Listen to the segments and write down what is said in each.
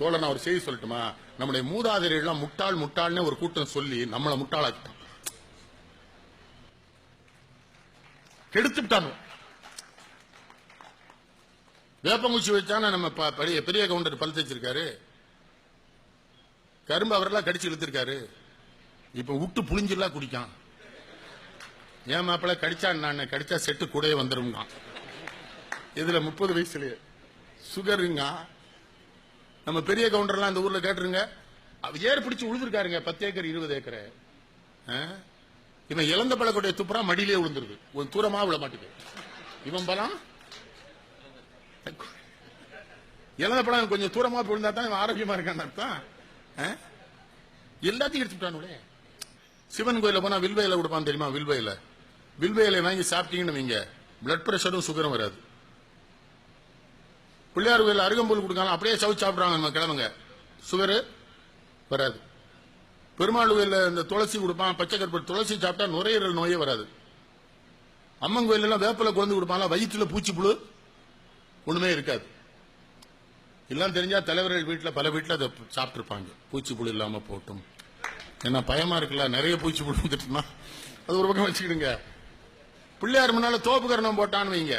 தோழர் நான் ஒரு செய்தி சொல்லட்டுமா? நம்முடைய மூதாதையர்கள் முட்டாள் முட்டாள்னு ஒரு கூட்டம் சொல்லி நம்மளை முட்டாளாக்கிட்டோம், கெடுத்துட்டாங்க. வேப்பங்குச்சி வச்சான நம்ம பெரிய கவுண்டர் பல் தேய்ச்சிருக்காரு, கரும்பு அவரெல்லாம் கடிச்சு இழுத்திருக்காரு. இப்ப விட்டு புளிஞ்செல்லாம் குடிக்கான். ஏன் மாப்பிள்ள கடிச்சா நான் கடிச்சா செட்டு கூடயே வந்துடும். இதுல 30 வயசுலயே சுகருங்க. நம்ம பெரிய கவுண்டர்லாம் அந்த ஊர்ல கேட்டுருங்க, ஏறு பிடிச்சு உழுதுருக்காருங்க 10 ஏக்கர் 20 ஏக்கர். இவன் இழந்த பழக்கூடிய துப்புரா மடியிலே விழுந்துருது, ஒரு தூரமா விழ மாட்டேங்குது. இவன் பழம் இழந்த பழம் கொஞ்சம் தூரமா விழுந்தா தான் இவன் ஆரோக்கியமா இருக்கான்னு அர்த்தம். எல்லாத்தையும் எடுத்துட்டானுங்களே. சிவன் கோயில போனா வில்வையில கொடுப்பான் தெரியுமா? வில்வையில வாங்கி சாப்பிட்டீங்கன்னு வைங்க, பிளட் பிரஷரும் சுகரும் வராது. பிள்ளையார் கோயில் அருகம்புல் கொடுக்கலாம், அப்படியே சவுச்சு சாப்பிடுறாங்க நம்ம கிழமைங்க, சுகரு வராது. பெருமாள் கோயில இந்த துளசி கொடுப்பான், பச்சை கருப்பு துளசி சாப்பிட்டா நுரையீரல் நோயே வராது. அம்மன் கோயில் எல்லாம் வேப்பல குழந்து கொடுப்பாங்க, வயிற்றுல பூச்சி புழு ஒண்ணுமே இருக்காது. எல்லாம் தெரிஞ்சா தலைவர்கள் வீட்டுல பல வீட்டுல அதை சாப்பிட்டு இருப்பாங்க, பூச்சி புழு இல்லாம போட்டும். ஏன்னா பயமா இருக்குல்ல, நிறைய பூச்சி புழு வந்துட்டுனா அது ஒரு பக்கம் வச்சுக்கிடுங்க. பிள்ளையார் முன்னால தோப்பு கரணம் போட்டான்னு வைங்க,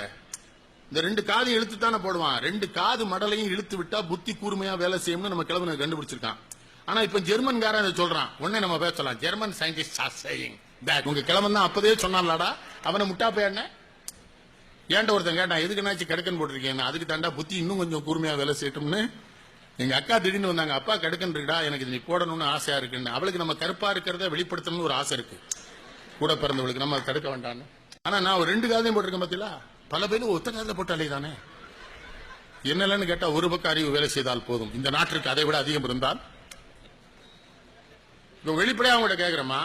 இந்த 2 காதையும் இழுத்து தானே போடுவான். 2 காது மடலையும் இழுத்து விட்டா புத்தி கூர்மையா வேலை செய்யும்னு நம்ம கிழமை கண்டுபிடிச்சிருக்கான். ஆனா இப்ப ஜெர்மன்காரன் அதை சொல்றான். உடனே நம்ம பேசலாம், German scientist are saying that. உங்க கிழமை தான் அப்பதே சொன்னான்லடா, அவனை முட்டா போய் ஏன்ட்ட ஒருத்தன் கேட்டான், எதுக்குனாச்சும் கடுக்கன் போட்டிருக்கேன். அதுக்கு தாண்டா புத்தி இன்னும் கொஞ்சம் கூர்மையா வேலை செய்யட்டும்னு. எங்க அக்கா திடீர்னு வந்தாங்க, அப்பா கடுக்கன் இருக்குடா, எனக்கு நீ போடணும்னு ஆசையா இருக்குன்னு. அவளுக்கு நம்ம கருப்பா இருக்கிறத வெளிப்படுத்தணும்னு ஒரு ஆசை இருக்கு, கூட பிறந்தவளுக்கு நம்ம தடுக்க வேண்டாம்னு. ஆனா நான் ஒரு 2 காதையும் போட்டிருக்கேன் பாத்தீங்களா? பல பேரும் ஒத்த காதல போட்டாலே தானே. என்னலன்னு கேட்டா, ஒரு பக்கம் அறிவு வேலை செய்தால் போதும், இந்த நாட்டிற்கு அதை விட அதிகம் இருந்தால். வெளிப்படையா அவங்கள்ட்ட கேக்குறமா,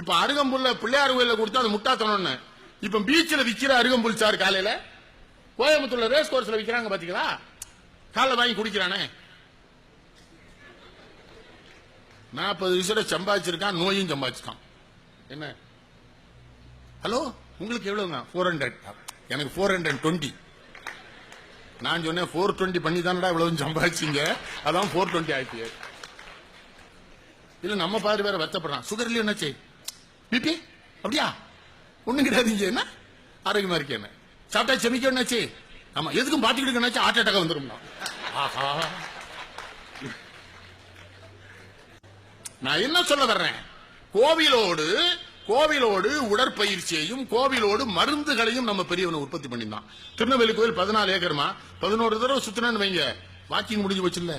இப்ப அருகம்புல்ல பிள்ளையார் கோயில கொடுத்தா அது முட்டாத்தணும்னு. இப்ப பீச்சில் விக்கிற அருகம்புல் சார் காலையில கோயம்புத்தூர்ல ரேஸ் கோர்ஸ்ல விக்கிறாங்க பாத்தீங்களா? காலைல வாங்கி குடிக்கிறானே. 40 வயசுல சம்பாதிச்சிருக்கான், நோயும் சம்பாதிச்சிருக்கான். என்ன ஹலோ உங்களுக்கு எவ்வளவுங்க? 400. எனக்கு 420. நான் சொன்னேன் 420 பண்ணி தானடா இவ்வளவு சம்பாதிச்சீங்க, அதான் 420 ஆயிடுச்சு. இல்ல நம்ம பாரு வேற வருத்தப்படுறான், சுகர்ல என்னாச்சு, பிபி அப்படியா? ஒண்ணும் கிடையாதுங்க, என்ன ஆரோக்கியமா இருக்கேன், சாப்பிட்டா செமிக்க என்னாச்சு, ஆமா எதுக்கும் பாத்துக்கிட்டு என்னாச்சு, ஹார்ட் அட்டாக் வந்துடும். ஆஹா, நான் என்ன சொல்ல வர்றேன், கோவிலோடு உடற்பயிற்சியையும் கோவிலோடு மருந்துகளையும் நம்ம பெரியவனை உற்பத்தி பண்ணிருந்தான். திருநெல்வேலி கோயில் 14 ஏக்கர்மா, 11 தடவை சுத்தினு வைங்க, வாக்கிங் முடிஞ்சு போச்சுல்ல.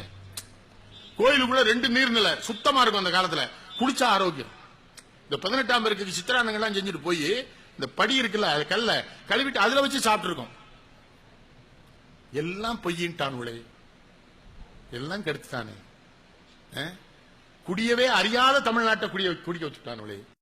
கோயிலுக்குள்ள 2 நீர்நிலை சுத்தமா இருக்கும் அந்த காலத்துல, குளிச்சா ஆரோக்கியம். இந்த 18ஆம் பேருக்கு சித்திரானங்கள்லாம் செஞ்சுட்டு போய் இந்த படி இருக்குல்ல, கல்ல கழுவிட்டு அதுல வச்சு சாப்பிட்டு இருக்கோம். எல்லாம் பொய்யின்ட்டானுங்களே, எல்லாம் கெடுத்துட்டானே. குடியவே அறியாத தமிழ்நாட்டை குடிக்க வச்சுட்டானுங்களே.